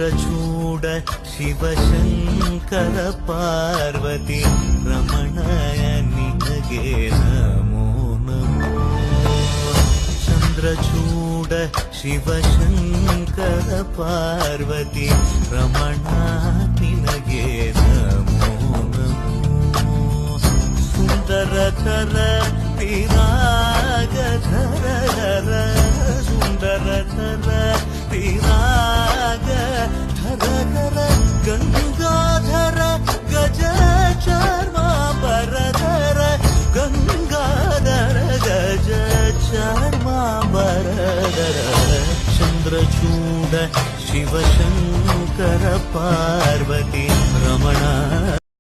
ಚಂದ್ರಚೂಡ ಶಿವಶಂಕರ ಪಾರ್ವತಿ ರಮಣಯ ನಿನಗೆ ನಮೋ ನಮೋ. ಚಂದ್ರಚೂಡ ಶಿವಶಂಕರ ಪಾರ್ವತಿ ರಮಣ ನಿನಗೆ ನಮೋ ನಮೋ. ಸುಂದರತರ ವಿರಾಗಧರ ಸುಂದರತರ ವಿರಾಗ ಧರ ಗಂಗಾಧರ ಗಜ ಚಾರ್ಮಾಂಬರಧರ ಗಂಗಾಧರ ಗಜ ಚಾರ್ಮಾಂಬರಧರ. ಚಂದ್ರಚೂಡ ಶಿವಶಂಕರ ಪಾರ್ವತಿ ರಮಣ